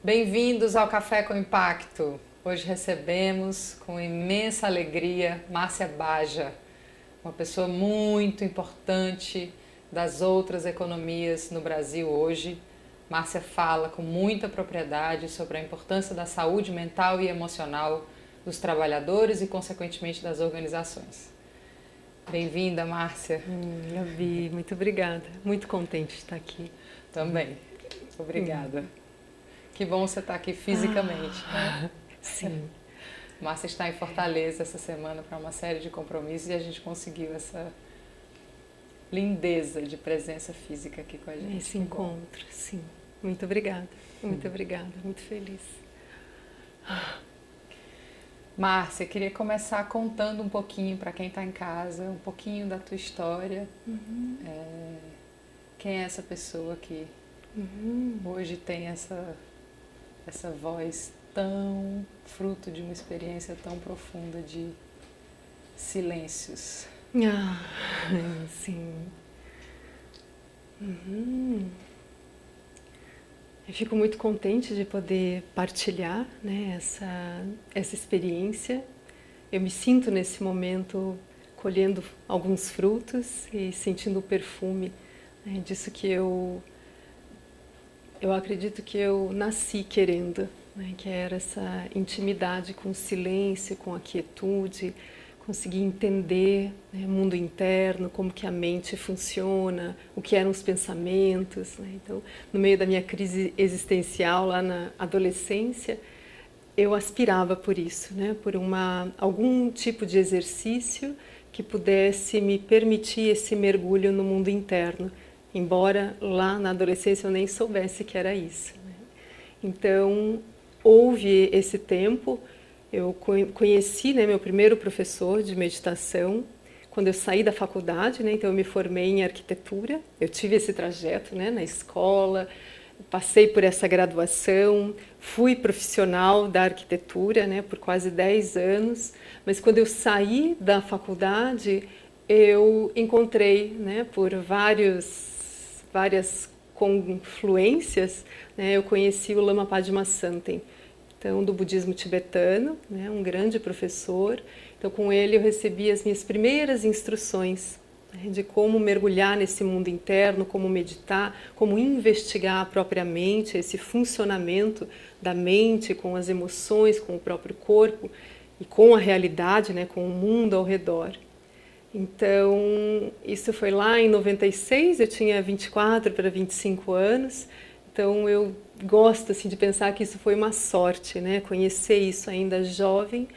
Bem-vindos ao Café com Impacto. Hoje recebemos com imensa alegria Márcia Baja, uma pessoa muito importante das outras economias no Brasil hoje. Márcia fala com muita propriedade sobre a importância da saúde mental e emocional dos trabalhadores e, consequentemente, das organizações. Bem-vinda, Márcia. Gabi, muito obrigada. Muito contente de estar aqui. Também. Obrigada. Que bom você estar aqui fisicamente. Né? Sim. Márcia está em Fortaleza essa semana para uma série de compromissos e a gente conseguiu essa lindeza de presença física aqui com a gente. Esse encontro, sim. Muito obrigada. Muito obrigada. Muito feliz. Márcia, queria começar contando um pouquinho para quem está em casa, um pouquinho da tua história. Quem é essa pessoa que hoje tem essa voz tão fruto de uma experiência tão profunda de silêncios? Sim. Eu fico muito contente de poder partilhar, né, essa experiência. Eu me sinto nesse momento colhendo alguns frutos e sentindo o perfume, né, disso que eu acredito que eu nasci querendo, né, que era essa intimidade com o silêncio, com a quietude, conseguir entender, né, o mundo interno, como que a mente funciona, o que eram os pensamentos. Né? Então, no meio da minha crise existencial lá na adolescência, eu aspirava por isso, né, por algum tipo de exercício que pudesse me permitir esse mergulho no mundo interno, embora lá na adolescência eu nem soubesse que era isso. Né? Então, houve esse tempo. Eu conheci, né, meu primeiro professor de meditação quando eu saí da faculdade, né, então eu me formei em arquitetura. Eu tive esse trajeto, né, na escola, passei por essa graduação, fui profissional da arquitetura, né, por quase 10 anos, mas quando eu saí da faculdade, eu encontrei, né, por várias confluências, né, eu conheci o Lama Padma Santen, então, do budismo tibetano, né, um grande professor. Então, com ele eu recebi as minhas primeiras instruções, né, de como mergulhar nesse mundo interno, como meditar, como investigar propriamente esse funcionamento da mente com as emoções, com o próprio corpo e com a realidade, né, com o mundo ao redor. Então, isso foi lá em 96, eu tinha 24 para 25 anos. Então, eu gosto assim, de pensar que isso foi uma sorte, né? Conhecer isso ainda jovem,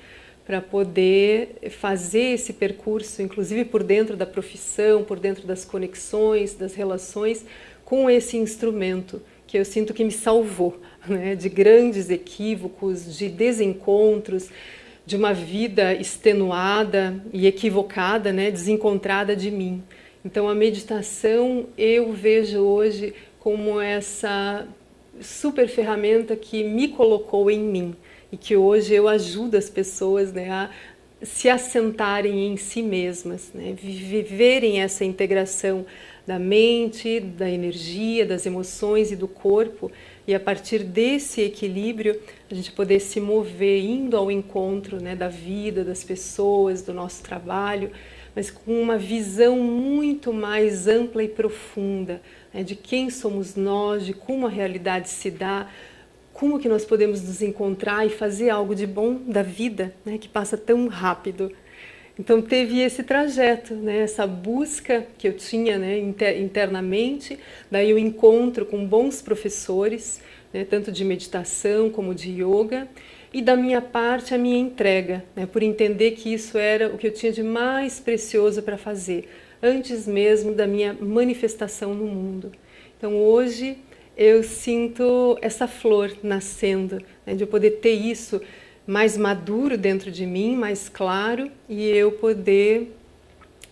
para poder fazer esse percurso, inclusive por dentro da profissão, por dentro das conexões, das relações, com esse instrumento que eu sinto que me salvou, né? De grandes equívocos, de desencontros, de uma vida extenuada e equivocada, né? Desencontrada de mim. Então, a meditação eu vejo hoje como essa super ferramenta que me colocou em mim e que hoje eu ajudo as pessoas, né, a se assentarem em si mesmas, né, viverem essa integração da mente, da energia, das emoções e do corpo, e a partir desse equilíbrio a gente poder se mover indo ao encontro, né, da vida, das pessoas, do nosso trabalho, mas com uma visão muito mais ampla e profunda, né, de quem somos nós, de como a realidade se dá, como que nós podemos nos encontrar e fazer algo de bom da vida, né, que passa tão rápido. Então teve esse trajeto, né, essa busca que eu tinha, né, internamente, daí o encontro com bons professores, né, tanto de meditação como de yoga, e da minha parte a minha entrega, né, por entender que isso era o que eu tinha de mais precioso para fazer, antes mesmo da minha manifestação no mundo. Então hoje eu sinto essa flor nascendo, né, de eu poder ter isso mais maduro dentro de mim, mais claro, e eu poder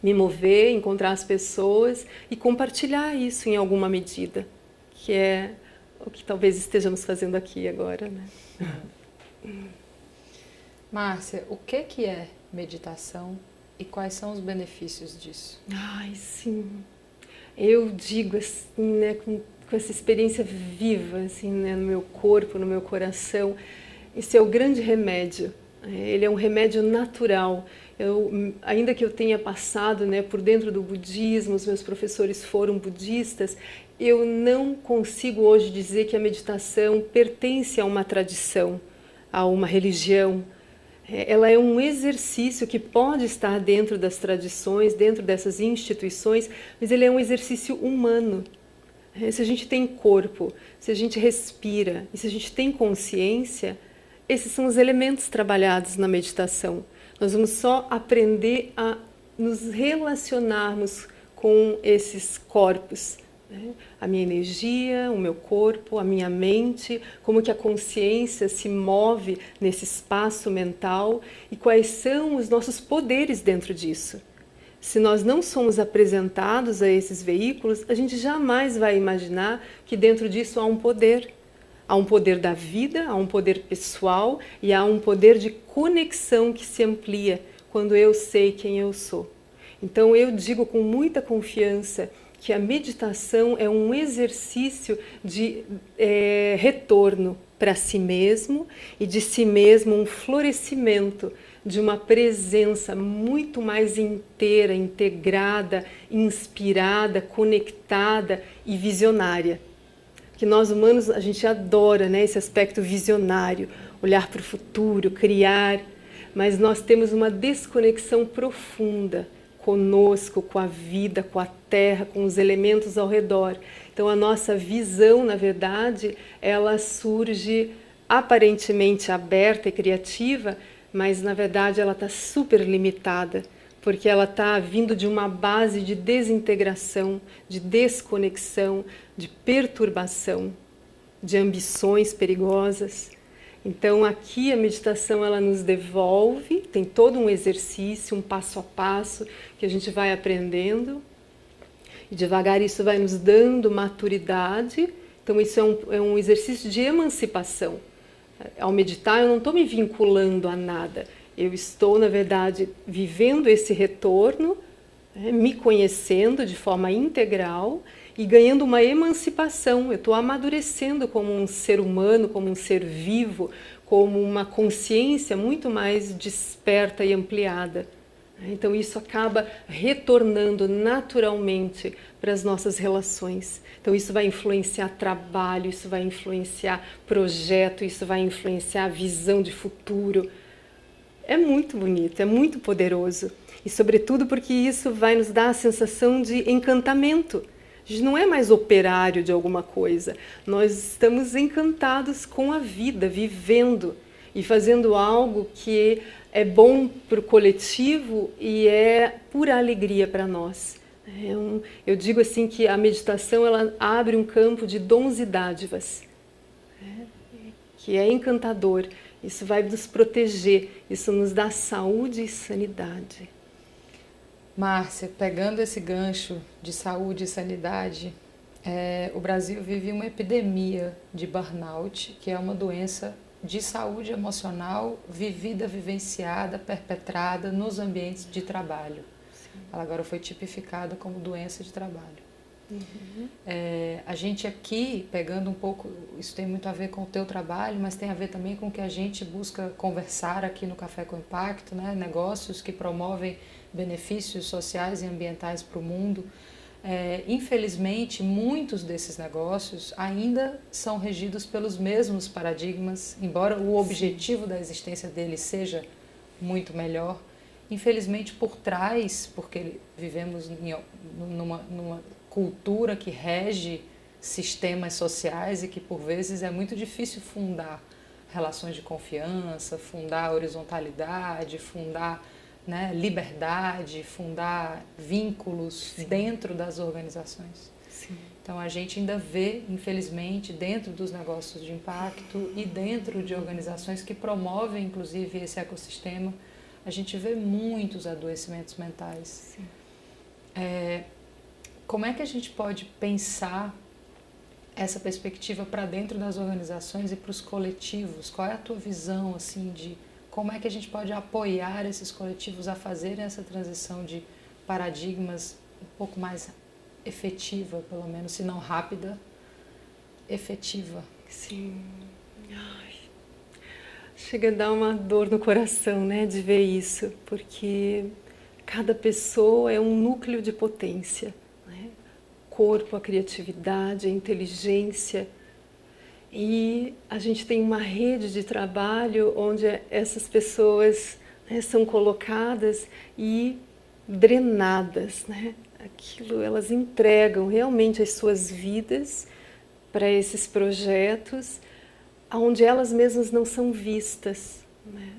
me mover, encontrar as pessoas e compartilhar isso em alguma medida, que é o que talvez estejamos fazendo aqui agora, né? Márcia, o que é meditação e quais são os benefícios disso? Ai, sim. Eu digo assim, né, com com essa experiência viva, assim, né, no meu corpo, no meu coração. Esse é o grande remédio. Ele é um remédio natural. Ainda que eu tenha passado, né, por dentro do budismo, os meus professores foram budistas, eu não consigo hoje dizer que a meditação pertence a uma tradição, a uma religião. Ela é um exercício que pode estar dentro das tradições, dentro dessas instituições, mas ele é um exercício humano. Se a gente tem corpo, se a gente respira e se a gente tem consciência, esses são os elementos trabalhados na meditação. Nós vamos só aprender a nos relacionarmos com esses corpos. A minha energia, o meu corpo, a minha mente, como que a consciência se move nesse espaço mental e quais são os nossos poderes dentro disso. Se nós não somos apresentados a esses veículos, a gente jamais vai imaginar que dentro disso há um poder. Há um poder da vida, há um poder pessoal e há um poder de conexão que se amplia quando eu sei quem eu sou. Então eu digo com muita confiança que a meditação é um exercício de retorno para si mesmo e de si mesmo um florescimento de uma presença muito mais inteira, integrada, inspirada, conectada e visionária. Que nós humanos, a gente adora, né, esse aspecto visionário, olhar para o futuro, criar, mas nós temos uma desconexão profunda conosco, com a vida, com a terra, com os elementos ao redor. Então a nossa visão, na verdade, ela surge aparentemente aberta e criativa, mas na verdade ela está super limitada, porque ela está vindo de uma base de desintegração, de desconexão, de perturbação, de ambições perigosas. Então aqui a meditação ela nos devolve, tem todo um exercício, um passo a passo que a gente vai aprendendo e devagar isso vai nos dando maturidade. Então isso é um exercício de emancipação. Ao meditar eu não estou me vinculando a nada, eu estou na verdade vivendo esse retorno, me conhecendo de forma integral e ganhando uma emancipação. Eu estou amadurecendo como um ser humano, como um ser vivo, como uma consciência muito mais desperta e ampliada. Então isso acaba retornando naturalmente para as nossas relações. Então isso vai influenciar trabalho, isso vai influenciar projeto, isso vai influenciar visão de futuro. É muito bonito, é muito poderoso. E sobretudo porque isso vai nos dar a sensação de encantamento. A gente não é mais operário de alguma coisa. Nós estamos encantados com a vida, vivendo e fazendo algo que é bom para o coletivo e é pura alegria para nós. Eu digo assim que a meditação ela abre um campo de dons e dádivas, que é encantador. Isso vai nos proteger, isso nos dá saúde e sanidade. Márcia, pegando esse gancho de saúde e sanidade, o Brasil vive uma epidemia de burnout, que é uma doença de saúde emocional vivida, vivenciada, perpetrada nos ambientes de trabalho. Sim. Ela agora foi tipificada como doença de trabalho. Uhum. A gente aqui, pegando um pouco, isso tem muito a ver com o teu trabalho, mas tem a ver também com o que a gente busca conversar aqui no Café com Impacto, né? Negócios que promovem benefícios sociais e ambientais para o mundo. Infelizmente, muitos desses negócios ainda são regidos pelos mesmos paradigmas, embora o objetivo da existência deles seja muito melhor. Infelizmente, por trás, porque vivemos numa cultura que rege sistemas sociais e que, por vezes, é muito difícil fundar relações de confiança, fundar horizontalidade, fundar liberdade, fundar vínculos Sim. dentro das organizações. Sim. Então a gente ainda vê, infelizmente, dentro dos negócios de impacto e dentro de organizações que promovem, inclusive, esse ecossistema, a gente vê muitos adoecimentos mentais. Como é que a gente pode pensar essa perspectiva para dentro das organizações e para os coletivos? Qual é a tua visão assim de como é que a gente pode apoiar esses coletivos a fazerem essa transição de paradigmas um pouco mais efetiva, pelo menos, se não rápida, efetiva. Sim. Ai, chega a dar uma dor no coração, né, de ver isso, porque cada pessoa é um núcleo de potência, né? O corpo, a criatividade, a inteligência. E a gente tem uma rede de trabalho onde essas pessoas, né, são colocadas e drenadas, né? Aquilo, elas entregam realmente as suas vidas para esses projetos, onde elas mesmas não são vistas, né?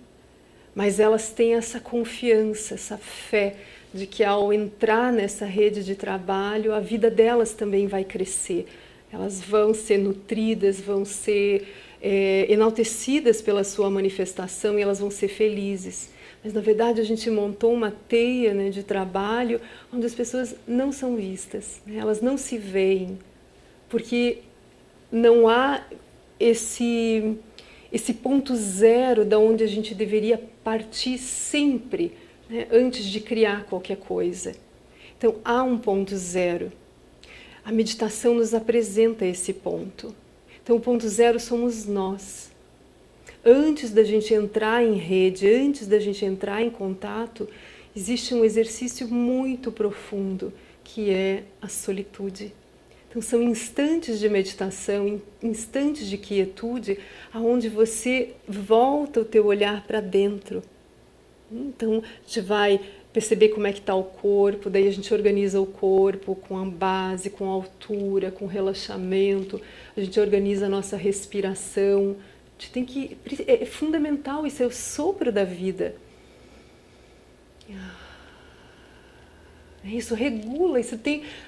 Mas elas têm essa confiança, essa fé de que ao entrar nessa rede de trabalho, a vida delas também vai crescer. Elas vão ser nutridas, vão ser enaltecidas pela sua manifestação e elas vão ser felizes. Mas, na verdade, a gente montou uma teia, né, de trabalho onde as pessoas não são vistas, né? Elas não se veem, porque não há esse ponto zero da onde a gente deveria partir sempre, né, antes de criar qualquer coisa. Então, há um ponto zero. A meditação nos apresenta esse ponto. Então, o ponto zero somos nós. Antes da gente entrar em rede, antes da gente entrar em contato, existe um exercício muito profundo, que é a solitude. Então, são instantes de meditação, instantes de quietude, onde você volta o teu olhar para dentro. Então, a gente vai perceber como é que está o corpo, daí a gente organiza o corpo com a base, com a altura, com relaxamento, a gente organiza a nossa respiração. A gente tem que, é fundamental, isso é o sopro da vida. Isso regula,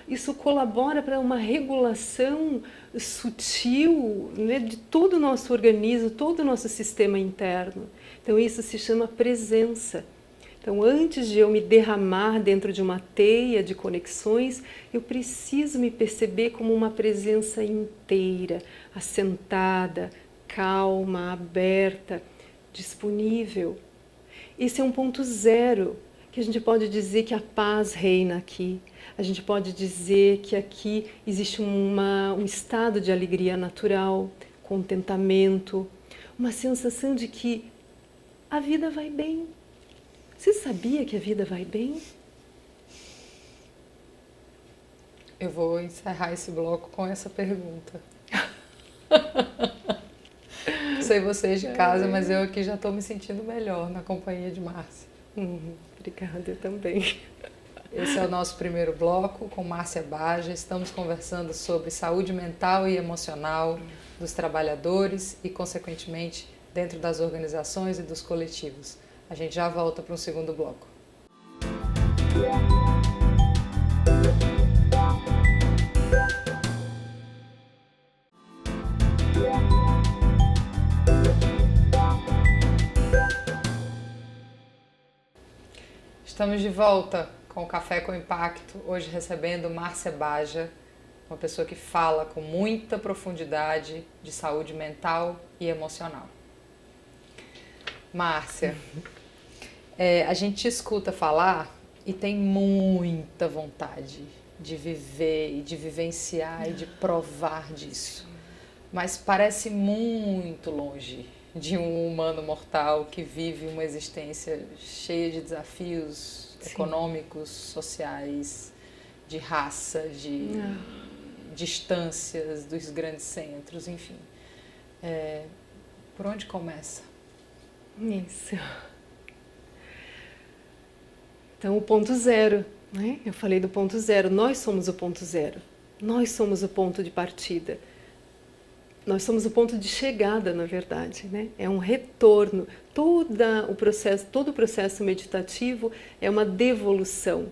isso colabora para uma regulação sutil, né, de todo o nosso organismo, todo o nosso sistema interno. Então isso se chama presença. Então, antes de eu me derramar dentro de uma teia de conexões, eu preciso me perceber como uma presença inteira, assentada, calma, aberta, disponível. Esse é um ponto zero, que a gente pode dizer que a paz reina aqui. A gente pode dizer que aqui existe um estado de alegria natural, contentamento, uma sensação de que a vida vai bem. Você sabia que a vida vai bem? Eu vou encerrar esse bloco com essa pergunta. Não sei vocês de casa, mas eu aqui já estou me sentindo melhor na companhia de Márcia. Obrigada, eu também. Esse é o nosso primeiro bloco com Márcia Baja. Estamos conversando sobre saúde mental e emocional dos trabalhadores e, consequentemente, dentro das organizações e dos coletivos. A gente já volta para um segundo bloco. Estamos de volta com o Café com Impacto, hoje recebendo Márcia Baja, uma pessoa que fala com muita profundidade de saúde mental e emocional. Márcia, a gente te escuta falar e tem muita vontade de viver e de vivenciar e de provar disso, mas parece muito longe de um humano mortal que vive uma existência cheia de desafios econômicos, sociais, de raça, de distâncias dos grandes centros, enfim. Por onde começa? Isso. Então, o ponto zero, né? Eu falei do ponto zero. Nós somos o ponto zero. Nós somos o ponto de partida. Nós somos o ponto de chegada, na verdade, né? É um retorno. Todo o processo meditativo é uma devolução.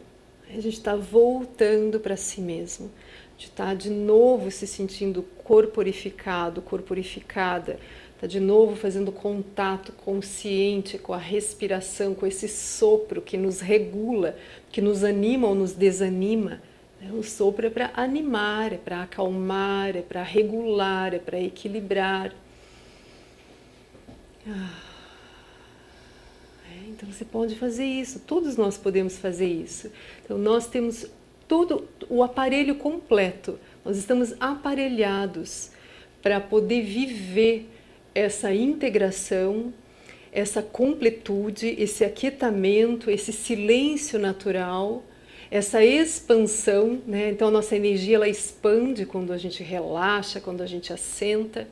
A gente está voltando para si mesmo. A gente está de novo se sentindo corporificado, corporificada. Está de novo fazendo contato consciente com a respiração, com esse sopro que nos regula, que nos anima ou nos desanima. O sopro é para animar, é para acalmar, é para regular, é para equilibrar. Então você pode fazer isso, todos nós podemos fazer isso. Então nós temos todo o aparelho completo, nós estamos aparelhados para poder viver essa integração, essa completude, esse aquietamento, esse silêncio natural, essa expansão, né? Então a nossa energia ela expande quando a gente relaxa, quando a gente assenta.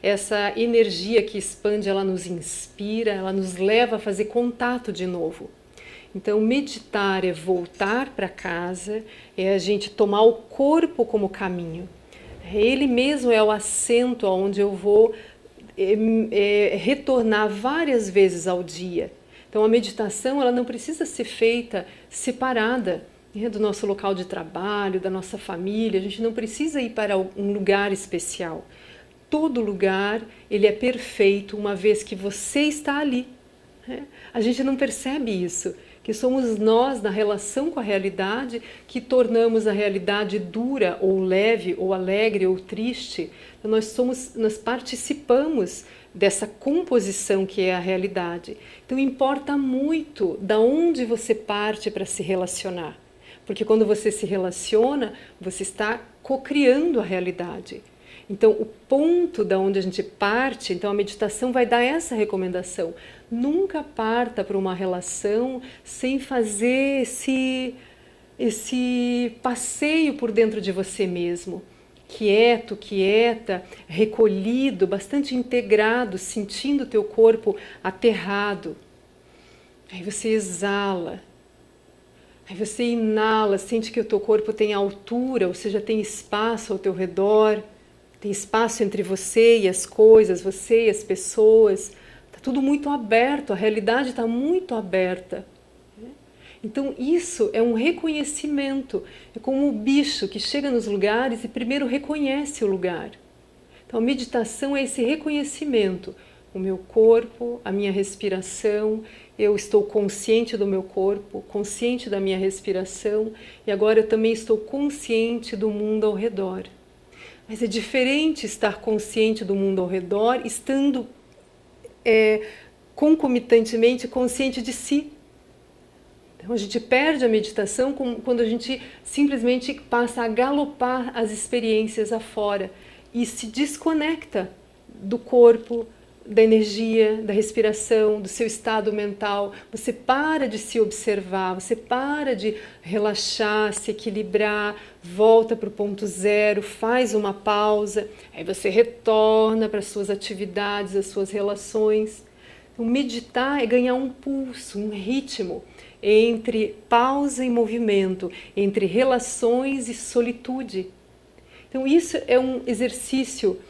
Essa energia que expande, ela nos inspira, ela nos leva a fazer contato de novo. Então meditar é voltar para casa, é a gente tomar o corpo como caminho. Ele mesmo é o assento onde eu vou retornar várias vezes ao dia. Então a meditação ela não precisa ser feita separada, né, do nosso local de trabalho, da nossa família. A gente não precisa ir para um lugar especial. Todo lugar ele é perfeito uma vez que você está ali. Né? A gente não percebe isso, que somos nós na relação com a realidade que tornamos a realidade dura ou leve ou alegre ou triste. Então, nós participamos dessa composição que é a realidade. Então importa muito da onde você parte para se relacionar, porque quando você se relaciona, você está cocriando a realidade. Então, o ponto da onde a gente parte, então a meditação vai dar essa recomendação. Nunca parta para uma relação sem fazer esse passeio por dentro de você mesmo. Quieto, quieta, recolhido, bastante integrado, sentindo o teu corpo aterrado. Aí você exala. Aí você inala, sente que o teu corpo tem altura, ou seja, tem espaço ao teu redor. Tem espaço entre você e as coisas, você e as pessoas. Está tudo muito aberto, a realidade está muito aberta. Então isso é um reconhecimento. É como o bicho que chega nos lugares e primeiro reconhece o lugar. Então a meditação é esse reconhecimento. O meu corpo, a minha respiração, eu estou consciente do meu corpo, consciente da minha respiração e agora eu também estou consciente do mundo ao redor. Mas é diferente estar consciente do mundo ao redor, estando concomitantemente consciente de si. Então a gente perde a meditação quando a gente simplesmente passa a galopar as experiências afora e se desconecta do corpo, da energia, da respiração, do seu estado mental. Você para de se observar, você para de relaxar, se equilibrar, volta para o ponto zero, faz uma pausa, aí você retorna para as suas atividades, as suas relações. Então, meditar é ganhar um pulso, um ritmo entre pausa e movimento, entre relações e solitude. Então isso é um exercício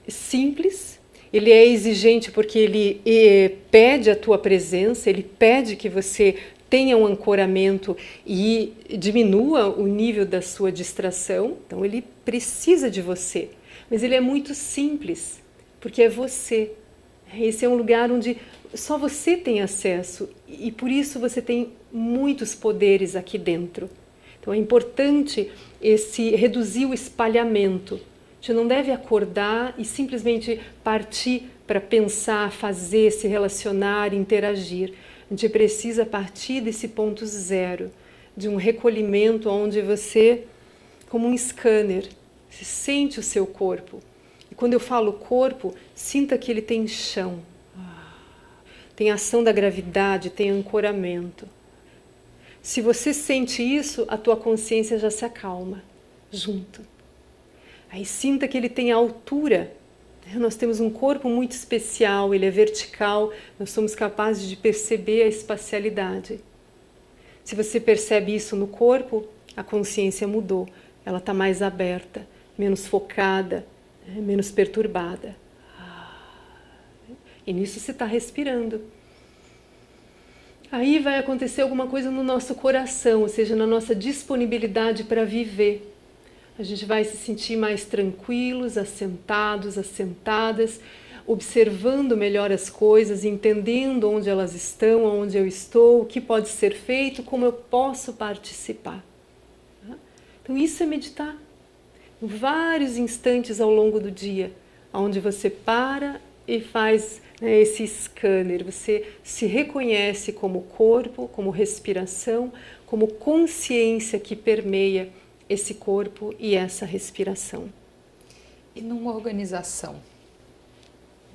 simples. Ele é exigente porque ele pede a tua presença, ele pede que você tenha um ancoramento e diminua o nível da sua distração. Então ele precisa de você, mas ele é muito simples, porque é você. Esse é um lugar onde só você tem acesso e por isso você tem muitos poderes aqui dentro. Então é importante reduzir o espalhamento. A gente não deve acordar e simplesmente partir para pensar, fazer, se relacionar, interagir. A gente precisa partir desse ponto zero, de um recolhimento onde você, como um scanner, você sente o seu corpo. E quando eu falo corpo, sinta que ele tem chão. Tem ação da gravidade, tem ancoramento. Se você sente isso, a tua consciência já se acalma junto. Aí sinta que ele tem altura. Nós temos um corpo muito especial, ele é vertical, nós somos capazes de perceber a espacialidade. Se você percebe isso no corpo, a consciência mudou. Ela está mais aberta, menos focada, menos perturbada. E nisso você está respirando. Aí vai acontecer alguma coisa no nosso coração, ou seja, na nossa disponibilidade para viver. A gente vai se sentir mais tranquilos, assentados, assentadas, observando melhor as coisas, entendendo onde elas estão, onde eu estou, o que pode ser feito, como eu posso participar. Então isso é meditar. Em vários instantes ao longo do dia, onde você para e faz esse scanner, você se reconhece como corpo, como respiração, como consciência que permeia esse corpo e essa respiração. E numa organização,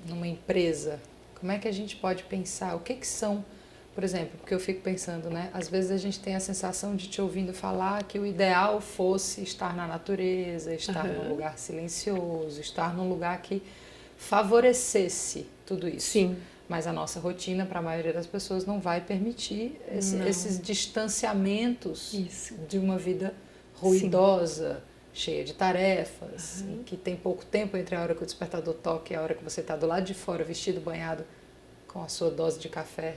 numa empresa, como é que a gente pode pensar? O que que são, por exemplo, porque eu fico pensando, né? Às vezes a gente tem a sensação de te ouvindo falar que o ideal fosse estar na natureza, estar num lugar silencioso, estar num lugar que favorecesse tudo isso. Sim. Mas a nossa rotina, para a maioria das pessoas, não vai permitir esses distanciamentos de uma vida ruidosa, cheia de tarefas, em que tem pouco tempo entre a hora que o despertador toca e a hora que você está do lado de fora, vestido, banhado, com a sua dose de café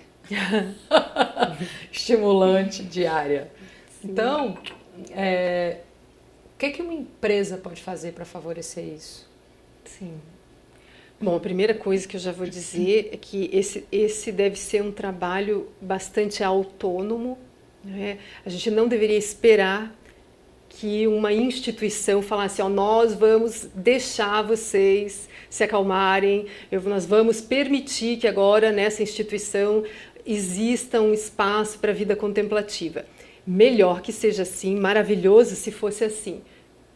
estimulante diária. Sim. Então, o que uma empresa pode fazer para favorecer isso? Sim. Bom, a primeira coisa que eu já vou dizer é que esse deve ser um trabalho bastante autônomo, né? A gente não deveria esperar que uma instituição falasse, nós vamos deixar vocês se acalmarem, nós vamos permitir que agora nessa instituição exista um espaço para a vida contemplativa. Melhor que seja assim, maravilhoso se fosse assim.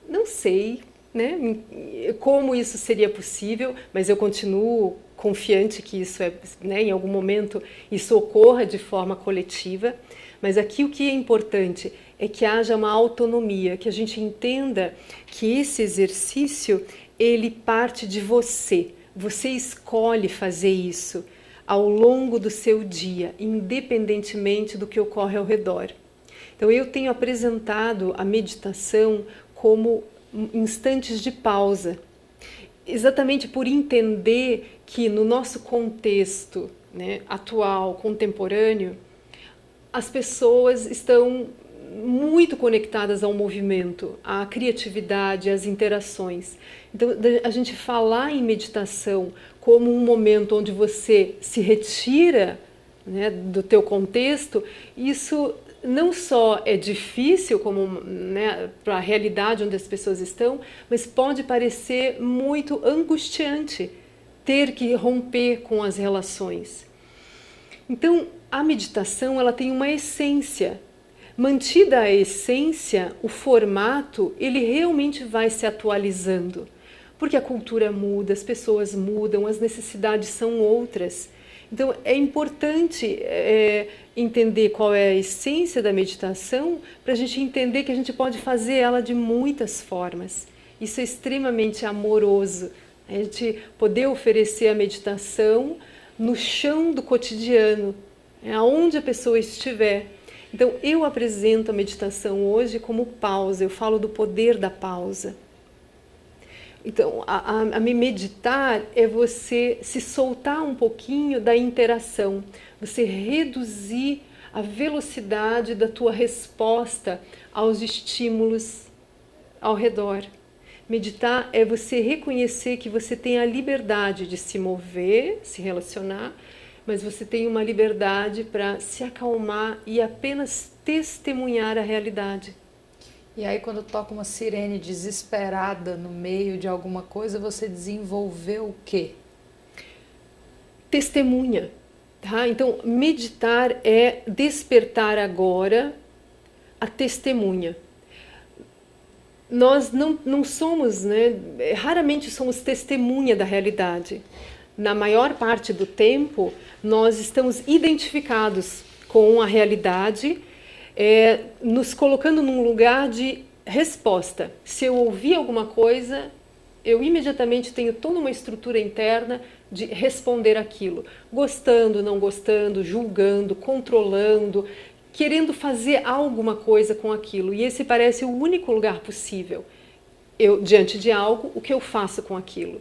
Não sei, né, como isso seria possível, mas eu continuo confiante que isso em algum momento isso ocorra de forma coletiva. Mas aqui o que é importante é que haja uma autonomia, que a gente entenda que esse exercício ele parte de você. Você escolhe fazer isso ao longo do seu dia, independentemente do que ocorre ao redor. Então eu tenho apresentado a meditação como instantes de pausa, exatamente por entender que no nosso contexto, né, atual, contemporâneo, as pessoas estão muito conectadas ao movimento, à criatividade, às interações. Então, a gente falar em meditação como um momento onde você se retira, né, do teu contexto, isso não só é difícil como, né, para a realidade onde as pessoas estão, mas pode parecer muito angustiante ter que romper com as relações. Então, a meditação ela tem uma essência. Mantida a essência, o formato, ele realmente vai se atualizando. Porque a cultura muda, as pessoas mudam, as necessidades são outras. Então, é importante entender qual é a essência da meditação para a gente entender que a gente pode fazer ela de muitas formas. Isso é extremamente amoroso. A gente poder oferecer a meditação no chão do cotidiano, aonde a pessoa estiver. Então, eu apresento a meditação hoje como pausa, eu falo do poder da pausa. Então, a meditar é você se soltar um pouquinho da interação, você reduzir a velocidade da tua resposta aos estímulos ao redor. Meditar é você reconhecer que você tem a liberdade de se mover, se relacionar, mas você tem uma liberdade para se acalmar e apenas testemunhar a realidade. E aí quando toca uma sirene desesperada no meio de alguma coisa, você desenvolveu o quê? Testemunha. Tá? Então, meditar é despertar agora a testemunha. Nós não somos, né, raramente somos testemunha da realidade. Na maior parte do tempo, nós estamos identificados com a realidade, nos colocando num lugar de resposta. Se eu ouvir alguma coisa, eu imediatamente tenho toda uma estrutura interna de responder aquilo. Gostando, não gostando, julgando, controlando, querendo fazer alguma coisa com aquilo. E esse parece o único lugar possível. Diante de algo, o que eu faço com aquilo?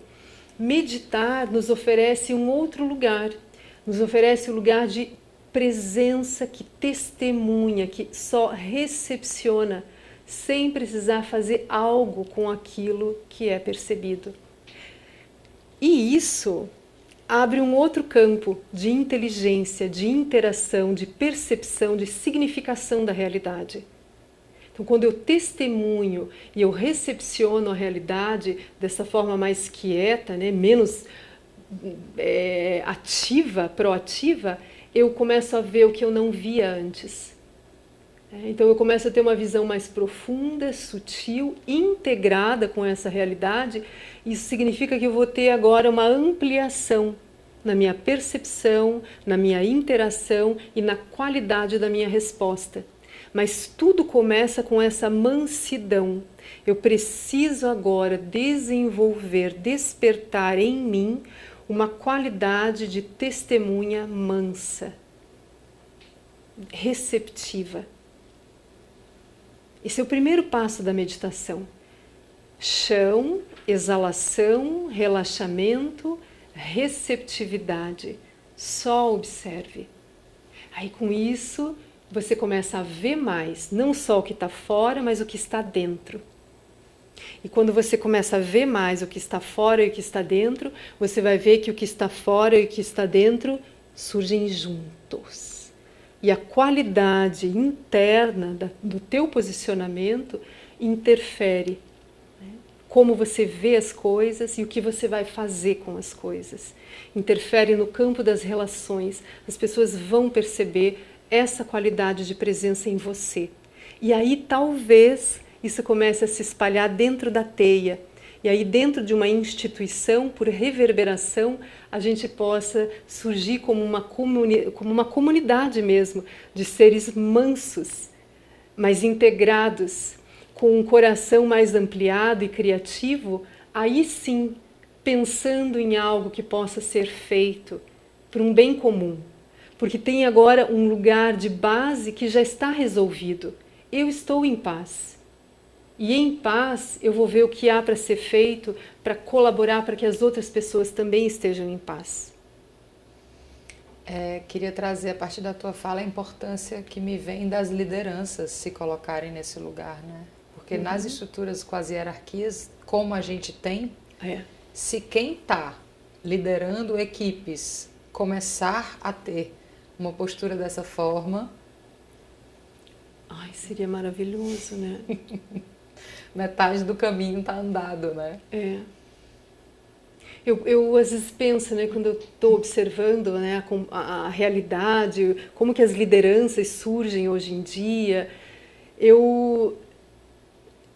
Meditar nos oferece um outro lugar. Nos oferece o lugar de presença que testemunha, que só recepciona, sem precisar fazer algo com aquilo que é percebido. E isso abre um outro campo de inteligência, de interação, de percepção, de significação da realidade. Então, quando eu testemunho e eu recepciono a realidade dessa forma mais quieta, né, menos ativa, proativa, eu começo a ver o que eu não via antes. Então eu começo a ter uma visão mais profunda, sutil, integrada com essa realidade. Isso significa que eu vou ter agora uma ampliação na minha percepção, na minha interação e na qualidade da minha resposta. Mas tudo começa com essa mansidão. Eu preciso agora desenvolver, despertar em mim uma qualidade de testemunha mansa, receptiva. Esse é o primeiro passo da meditação. Chão, exalação, relaxamento, receptividade. Só observe. Aí com isso você começa a ver mais, não só o que está fora, mas o que está dentro. E quando você começa a ver mais o que está fora e o que está dentro, você vai ver que o que está fora e o que está dentro surgem juntos. E a qualidade interna do teu posicionamento interfere. Como você vê as coisas e o que você vai fazer com as coisas. Interfere no campo das relações. As pessoas vão perceber essa qualidade de presença em você. E aí talvez isso comece a se espalhar dentro da teia. E aí dentro de uma instituição, por reverberação, a gente possa surgir como uma comunidade mesmo, de seres mansos, mas integrados, com um coração mais ampliado e criativo, aí sim, pensando em algo que possa ser feito para um bem comum. Porque tem agora um lugar de base que já está resolvido. Eu estou em paz. E em paz eu vou ver o que há para ser feito para colaborar para que as outras pessoas também estejam em paz. Queria trazer a partir da tua fala a importância que me vem das lideranças se colocarem nesse lugar, né? Porque nas estruturas com as hierarquias, como a gente tem, se quem está liderando equipes começar a ter uma postura dessa forma... Ai, seria maravilhoso, né? Metade do caminho está andado, né? Eu às vezes penso, né, quando eu estou observando, né, a realidade, como que as lideranças surgem hoje em dia, eu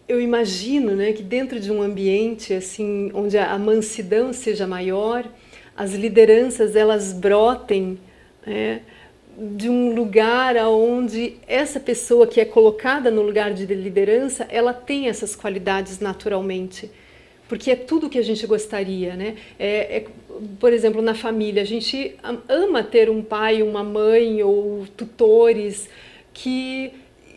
imagino, né, que dentro de um ambiente assim, onde a mansidão seja maior, as lideranças elas brotem, né, de um lugar onde essa pessoa que é colocada no lugar de liderança, ela tem essas qualidades naturalmente. Porque é tudo o que a gente gostaria, né? Por exemplo, na família, a gente ama ter um pai, uma mãe ou tutores que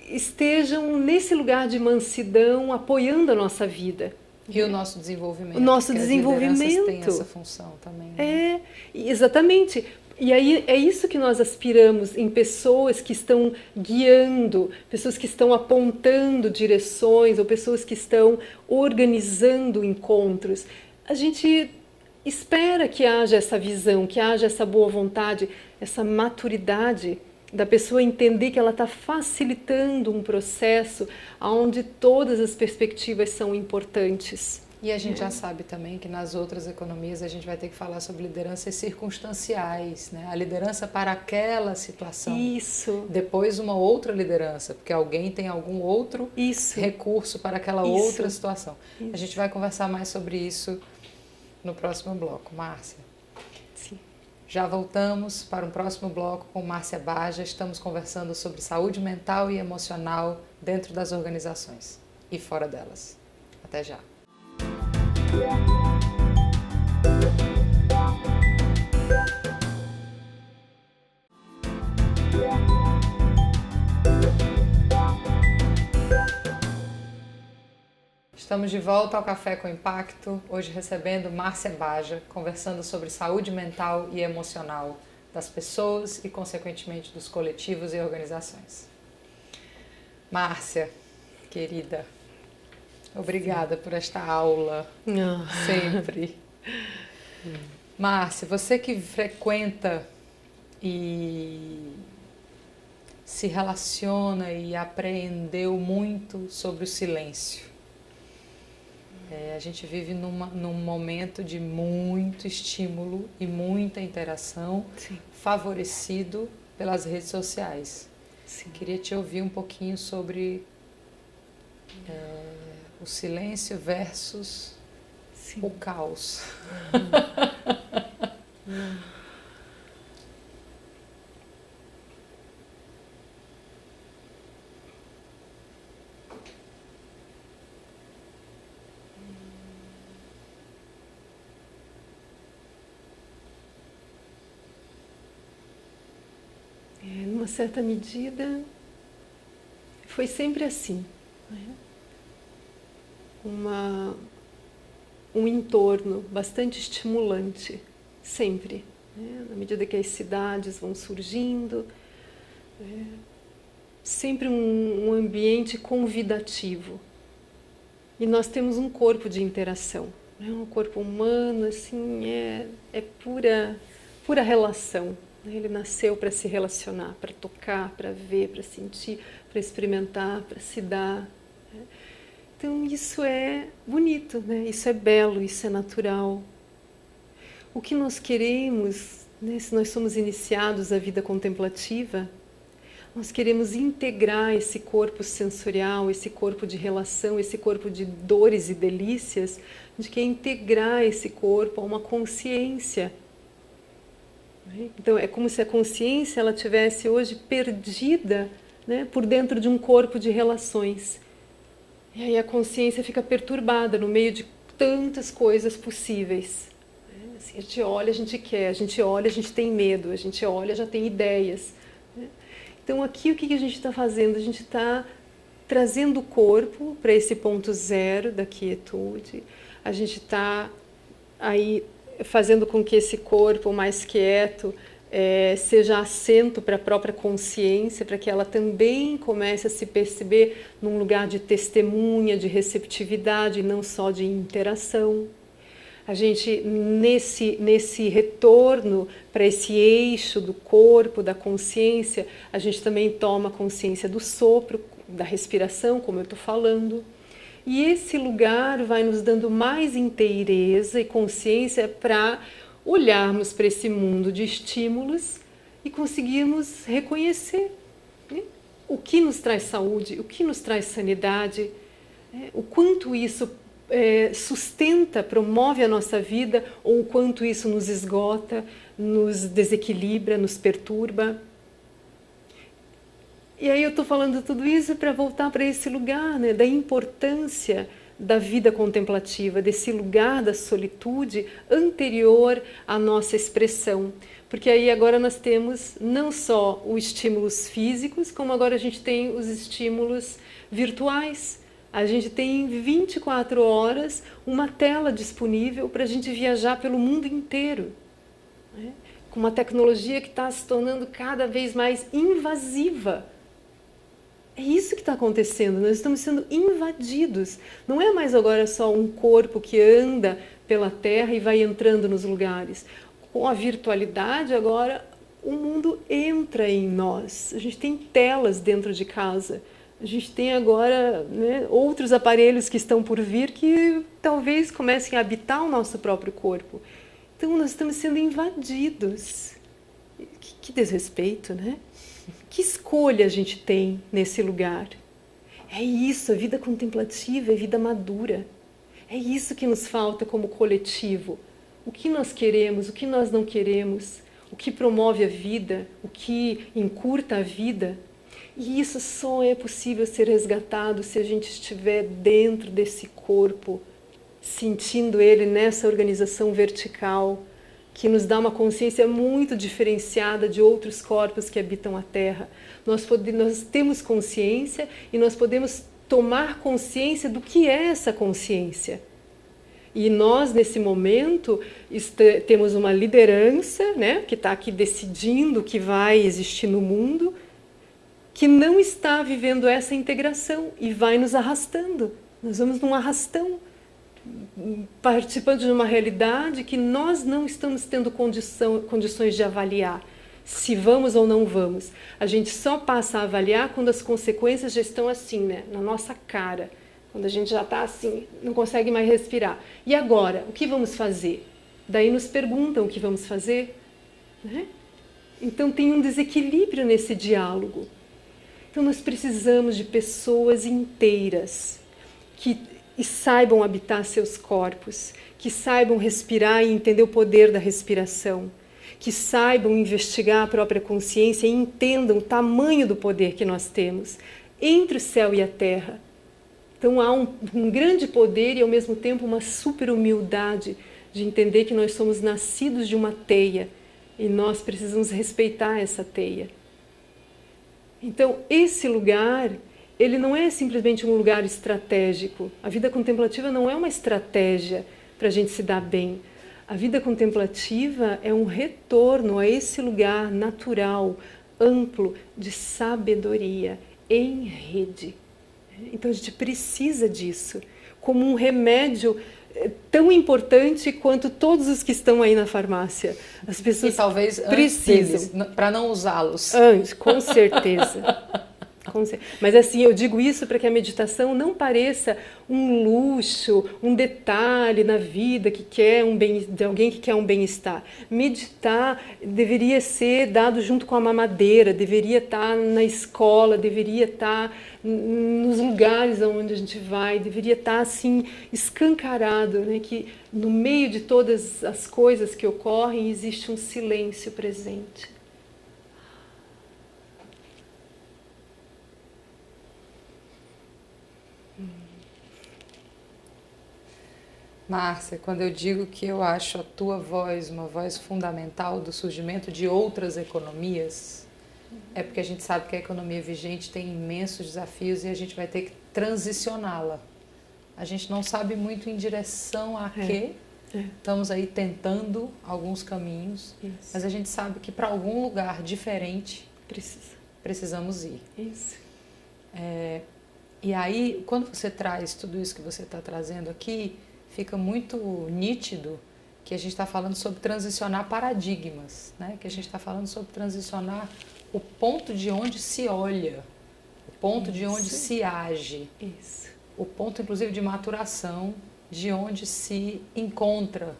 estejam nesse lugar de mansidão, apoiando a nossa vida. E o nosso desenvolvimento. O nosso desenvolvimento. As lideranças têm essa função também. Né? Exatamente. E aí é isso que nós aspiramos em pessoas que estão guiando, pessoas que estão apontando direções ou pessoas que estão organizando encontros. A gente espera que haja essa visão, que haja essa boa vontade, essa maturidade da pessoa entender que ela está facilitando um processo onde todas as perspectivas são importantes. E a gente já sabe também que nas outras economias a gente vai ter que falar sobre lideranças circunstanciais, né? A liderança para aquela situação. Isso. Depois uma outra liderança, porque alguém tem algum outro recurso para aquela outra situação. A gente vai conversar mais sobre isso no próximo bloco. Márcia. Sim. Já voltamos para um próximo bloco com Márcia Baja. Estamos conversando sobre saúde mental e emocional dentro das organizações e fora delas. Até já. Estamos de volta ao Café com Impacto, hoje recebendo Márcia Baja, conversando sobre saúde mental e emocional das pessoas e, consequentemente, dos coletivos e organizações. Márcia, querida, obrigada por esta aula, sempre. Márcia, você que frequenta e se relaciona e aprendeu muito sobre o silêncio. A gente vive num momento de muito estímulo e muita interação, favorecido pelas redes sociais. Sim. Queria te ouvir um pouquinho sobre o silêncio versus Sim. o caos. Numa certa medida, foi sempre assim, né? Um entorno bastante estimulante, sempre, né? Na medida que as cidades vão surgindo, sempre um ambiente convidativo. E nós temos um corpo de interação, né? Um corpo humano, assim, é pura relação. Ele nasceu para se relacionar, para tocar, para ver, para sentir, para experimentar, para se dar. Então isso é bonito, né? Isso é belo, isso é natural. O que nós queremos, né, se nós somos iniciados à vida contemplativa, nós queremos integrar esse corpo sensorial, esse corpo de relação, esse corpo de dores e delícias. A gente quer integrar esse corpo a uma consciência. Então é como se a consciência ela tivesse hoje perdida, né, por dentro de um corpo de relações. E aí a consciência fica perturbada no meio de tantas coisas possíveis. Assim, a gente olha, a gente quer, a gente olha, a gente tem medo, a gente olha, já tem ideias. Então aqui o que a gente está fazendo? A gente está trazendo o corpo para esse ponto zero da quietude. A gente está aí fazendo com que esse corpo mais quieto seja assento para a própria consciência, para que ela também comece a se perceber num lugar de testemunha, de receptividade, não só de interação. A gente, nesse retorno para esse eixo do corpo, da consciência, a gente também toma consciência do sopro, da respiração, como eu estou falando. E esse lugar vai nos dando mais inteireza e consciência para olharmos para esse mundo de estímulos e conseguirmos reconhecer, né, o que nos traz saúde, o que nos traz sanidade, o quanto isso sustenta, promove a nossa vida ou o quanto isso nos esgota, nos desequilibra, nos perturba. E aí eu estou falando tudo isso para voltar para esse lugar, né, da importância da vida contemplativa, desse lugar da solitude anterior à nossa expressão. Porque aí agora nós temos não só os estímulos físicos, como agora a gente tem os estímulos virtuais. A gente tem 24 horas uma tela disponível para a gente viajar pelo mundo inteiro, né? Com uma tecnologia que está se tornando cada vez mais invasiva. É isso que está acontecendo, nós estamos sendo invadidos. Não é mais agora só um corpo que anda pela Terra e vai entrando nos lugares. Com a virtualidade agora, o mundo entra em nós. A gente tem telas dentro de casa. A gente tem agora, né, outros aparelhos que estão por vir que talvez comecem a habitar o nosso próprio corpo. Então nós estamos sendo invadidos. Que desrespeito, né? Que escolha a gente tem nesse lugar? É isso, a vida contemplativa é vida madura. É isso que nos falta como coletivo. O que nós queremos, o que nós não queremos, o que promove a vida, o que encurta a vida. E isso só é possível ser resgatado se a gente estiver dentro desse corpo, sentindo ele nessa organização vertical, que nos dá uma consciência muito diferenciada de outros corpos que habitam a Terra. Nós temos consciência e nós podemos tomar consciência do que é essa consciência. E nós, nesse momento, temos uma liderança, né, que está aqui decidindo o que vai existir no mundo, que não está vivendo essa integração e vai nos arrastando. Nós vamos num arrastão, participando de uma realidade que nós não estamos tendo condições de avaliar se vamos ou não vamos. A gente só passa a avaliar quando as consequências já estão assim, né, na nossa cara, quando a gente já está assim, não consegue mais respirar. E agora, o que vamos fazer? Daí nos perguntam o que vamos fazer, né? Então tem um desequilíbrio nesse diálogo. Então nós precisamos de pessoas inteiras que saibam habitar seus corpos, que saibam respirar e entender o poder da respiração, que saibam investigar a própria consciência e entendam o tamanho do poder que nós temos entre o céu e a terra. Então há um grande poder e ao mesmo tempo uma super humildade de entender que nós somos nascidos de uma teia e nós precisamos respeitar essa teia. Então esse lugar, ele não é simplesmente um lugar estratégico. A vida contemplativa não é uma estratégia para a gente se dar bem. A vida contemplativa é um retorno a esse lugar natural, amplo, de sabedoria, em rede. Então a gente precisa disso, como um remédio tão importante quanto todos os que estão aí na farmácia. As pessoas e talvez precisam, para não usá-los. Antes, com certeza. Mas assim, eu digo isso para que a meditação não pareça um luxo, um detalhe na vida de alguém que quer um bem-estar. Meditar deveria ser dado junto com a mamadeira, deveria estar na escola, deveria estar nos lugares aonde a gente vai, deveria estar assim escancarado, né? Que no meio de todas as coisas que ocorrem existe um silêncio presente. Márcia, quando eu digo que eu acho a tua voz uma voz fundamental do surgimento de outras economias, é porque a gente sabe que a economia vigente tem imensos desafios e a gente vai ter que transicioná-la. A gente não sabe muito em direção a quê. Estamos aí tentando alguns caminhos, mas a gente sabe que para algum lugar diferente precisamos ir. Isso. E aí, quando você traz tudo isso que você está trazendo aqui, fica muito nítido que a gente está falando sobre transicionar paradigmas, né? Que a gente está falando sobre transicionar o ponto de onde se olha, o ponto de onde se age, o ponto, inclusive, de maturação, de onde se encontra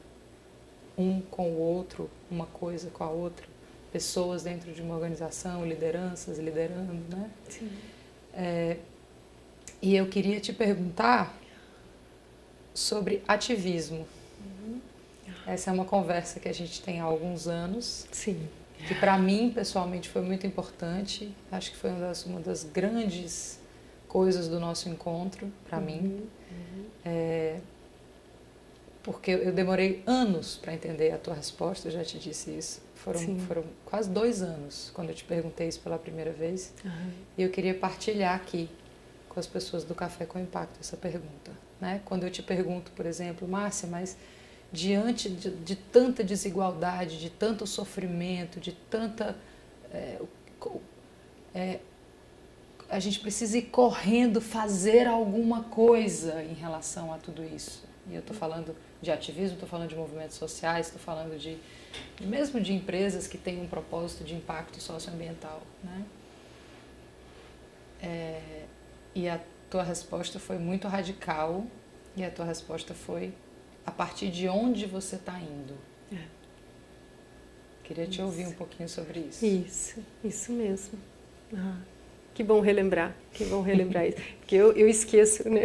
um com o outro, uma coisa com a outra, pessoas dentro de uma organização, lideranças liderando, né? Sim. E eu queria te perguntar sobre ativismo. Essa é uma conversa que a gente tem há alguns anos. Sim. Que para mim, pessoalmente, foi muito importante. Acho que foi uma das grandes coisas do nosso encontro, para mim. Porque eu demorei anos para entender a tua resposta, eu já te disse isso. Foram quase 2 anos quando eu te perguntei isso pela primeira vez. E eu queria partilhar aqui com as pessoas do Café com Impacto essa pergunta. Né? Quando eu te pergunto, por exemplo, Márcia, mas diante de tanta desigualdade, de tanto sofrimento, de tanta... a gente precisa ir correndo, fazer alguma coisa em relação a tudo isso. E eu estou falando de ativismo, estou falando de movimentos sociais, estou falando mesmo de empresas que têm um propósito de impacto socioambiental. Né? E a tua resposta foi muito radical e a tua resposta foi a partir de onde você está indo. Queria te ouvir um pouquinho sobre isso. Isso mesmo. Que bom relembrar isso. Porque eu esqueço, né?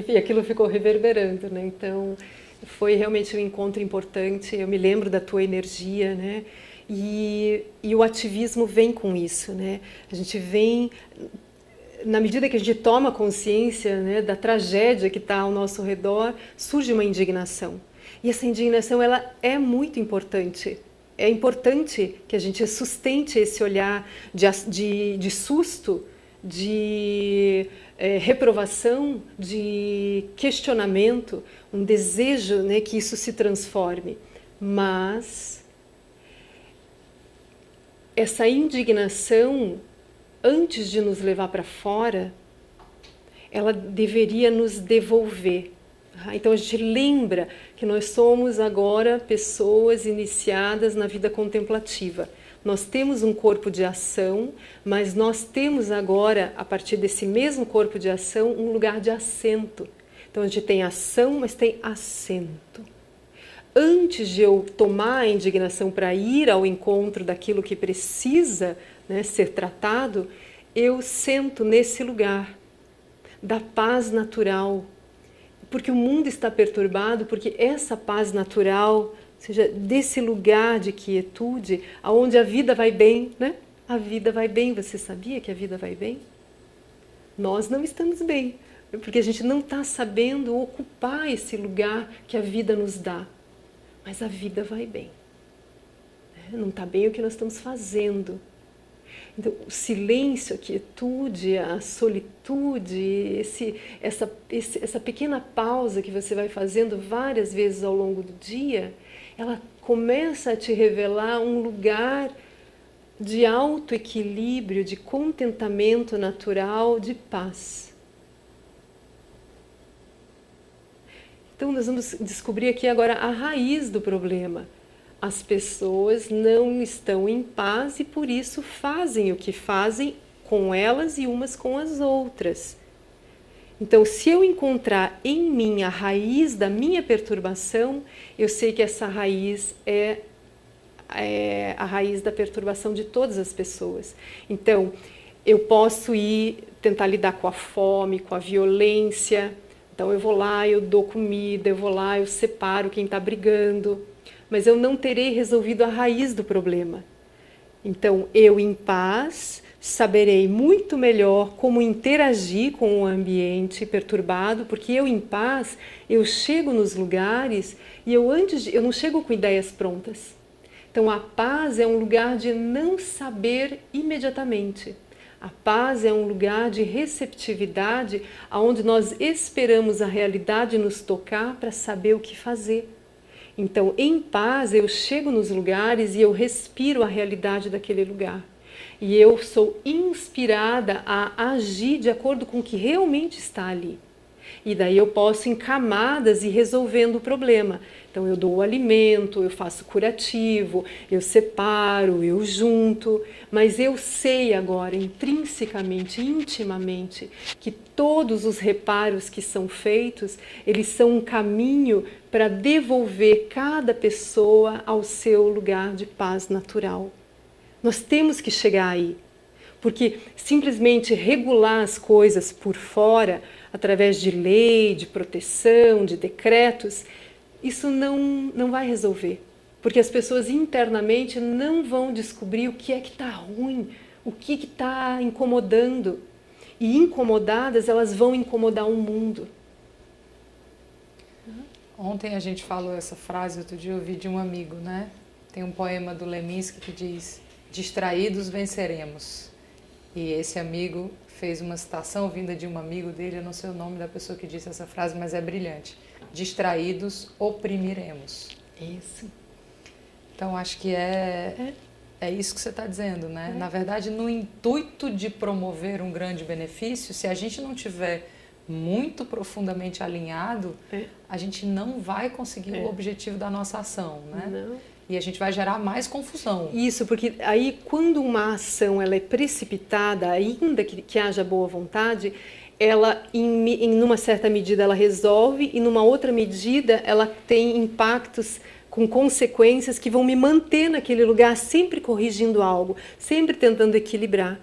E aquilo ficou reverberando, né? Então, foi realmente um encontro importante. Eu me lembro da tua energia, né? E o ativismo vem com isso, né? A gente vem... Na medida que a gente toma consciência, né, da tragédia que está ao nosso redor, surge uma indignação. E essa indignação, ela é muito importante. É importante que a gente sustente esse olhar de susto, de reprovação, de questionamento, um desejo, né, que isso se transforme. Mas essa indignação, antes de nos levar para fora, ela deveria nos devolver. Então a gente lembra que nós somos agora pessoas iniciadas na vida contemplativa. Nós temos um corpo de ação, mas nós temos agora, a partir desse mesmo corpo de ação, um lugar de assento. Então a gente tem ação, mas tem assento. Antes de eu tomar a indignação para ir ao encontro daquilo que precisa, né, ser tratado, eu sento nesse lugar da paz natural, porque o mundo está perturbado, porque essa paz natural, ou seja, desse lugar de quietude, aonde a vida vai bem, né? A vida vai bem. Você sabia que a vida vai bem? Nós não estamos bem, porque a gente não está sabendo ocupar esse lugar que a vida nos dá. Mas a vida vai bem. Não está bem o que nós estamos fazendo. Então, o silêncio, a quietude, a solitude, essa pequena pausa que você vai fazendo várias vezes ao longo do dia, ela começa a te revelar um lugar de autoequilíbrio, de contentamento natural, de paz. Então, nós vamos descobrir aqui agora a raiz do problema. As pessoas não estão em paz e por isso fazem o que fazem com elas e umas com as outras. Então, se eu encontrar em mim a raiz da minha perturbação, eu sei que essa raiz é a raiz da perturbação de todas as pessoas. Então, eu posso tentar lidar com a fome, com a violência. Então, eu vou lá, eu dou comida, eu vou lá, eu separo quem está brigando. Mas eu não terei resolvido a raiz do problema. Então, eu em paz saberei muito melhor como interagir com o ambiente perturbado, porque eu em paz, eu chego nos lugares e eu não chego com ideias prontas. Então, a paz é um lugar de não saber imediatamente. A paz é um lugar de receptividade, onde nós esperamos a realidade nos tocar para saber o que fazer. Então, em paz, eu chego nos lugares e eu respiro a realidade daquele lugar. E eu sou inspirada a agir de acordo com o que realmente está ali. E daí eu posso, em camadas, ir resolvendo o problema. Então, eu dou o alimento, eu faço curativo, eu separo, eu junto. Mas eu sei agora, intrinsecamente, intimamente, que todos os reparos que são feitos, eles são um caminho para devolver cada pessoa ao seu lugar de paz natural. Nós temos que chegar aí, porque simplesmente regular as coisas por fora, através de lei, de proteção, de decretos, isso não vai resolver, porque as pessoas internamente não vão descobrir o que é que está ruim, o que está incomodando, e incomodadas elas vão incomodar o mundo. Ontem a gente falou essa frase, outro dia eu ouvi de um amigo, né? Tem um poema do Leminski que diz: distraídos venceremos. E esse amigo fez uma citação vinda de um amigo dele, eu não sei o nome da pessoa que disse essa frase, mas é brilhante. Distraídos oprimiremos. Isso. Então acho que é isso que você está dizendo, né? Na verdade, no intuito de promover um grande benefício, se a gente não tiver muito profundamente alinhado, a gente não vai conseguir o objetivo da nossa ação, né? Não. E a gente vai gerar mais confusão. Isso, porque aí quando uma ação ela é precipitada, ainda que haja boa vontade, ela em uma certa medida ela resolve e numa outra medida ela tem impactos com consequências que vão me manter naquele lugar sempre corrigindo algo, sempre tentando equilibrar.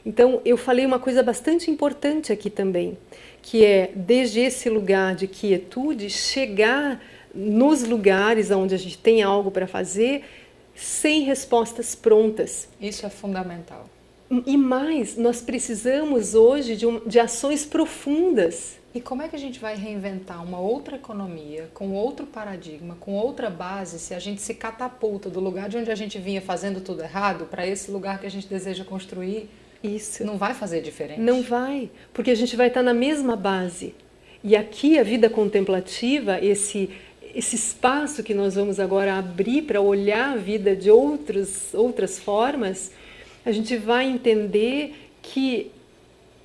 Então eu falei uma coisa bastante importante aqui também, que é desde esse lugar de quietude chegar nos lugares onde a gente tem algo para fazer, sem respostas prontas. Isso é fundamental. E mais, nós precisamos hoje de ações profundas. E como é que a gente vai reinventar uma outra economia, com outro paradigma, com outra base, se a gente se catapulta do lugar de onde a gente vinha fazendo tudo errado para esse lugar que a gente deseja construir? Isso. Não vai fazer diferente. Não vai, porque a gente vai estar na mesma base. E aqui a vida contemplativa, esse espaço que nós vamos agora abrir para olhar a vida de outras formas, a gente vai entender que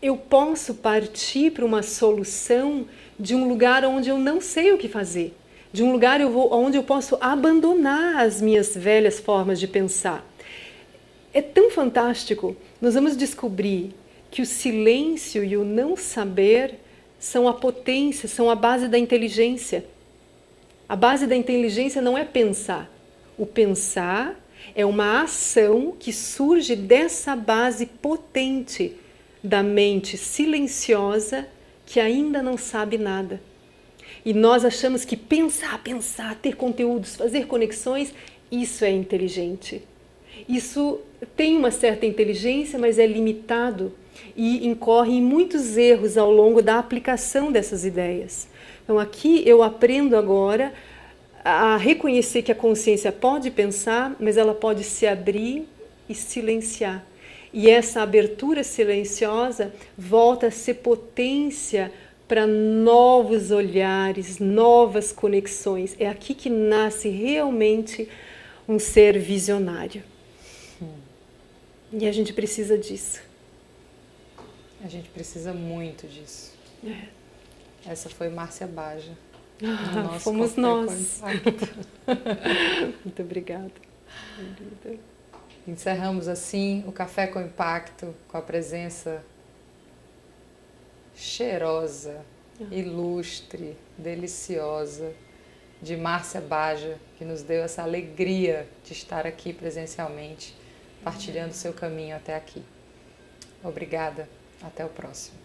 eu posso partir para uma solução de um lugar onde eu não sei o que fazer, de um lugar onde eu posso abandonar as minhas velhas formas de pensar. É tão fantástico, nós vamos descobrir que o silêncio e o não saber são a potência, são a base da inteligência. A base da inteligência não é pensar. O pensar É uma ação que surge dessa base potente da mente silenciosa que ainda não sabe nada. E nós achamos que pensar, ter conteúdos, fazer conexões, isso é inteligente. Isso tem uma certa inteligência, mas é limitado e incorre em muitos erros ao longo da aplicação dessas ideias. Então aqui eu aprendo agora a reconhecer que a consciência pode pensar, mas ela pode se abrir e silenciar. E essa abertura silenciosa volta a ser potência para novos olhares, novas conexões. É aqui que nasce realmente um ser visionário. E a gente precisa disso. A gente precisa muito disso. Essa foi Márcia Baja. Fomos nós. Muito obrigada. Encerramos assim o Café com Impacto, com a presença cheirosa, ilustre, deliciosa de Márcia Baja, que nos deu essa alegria de estar aqui presencialmente, partilhando seu caminho até aqui. Obrigada, até o próximo.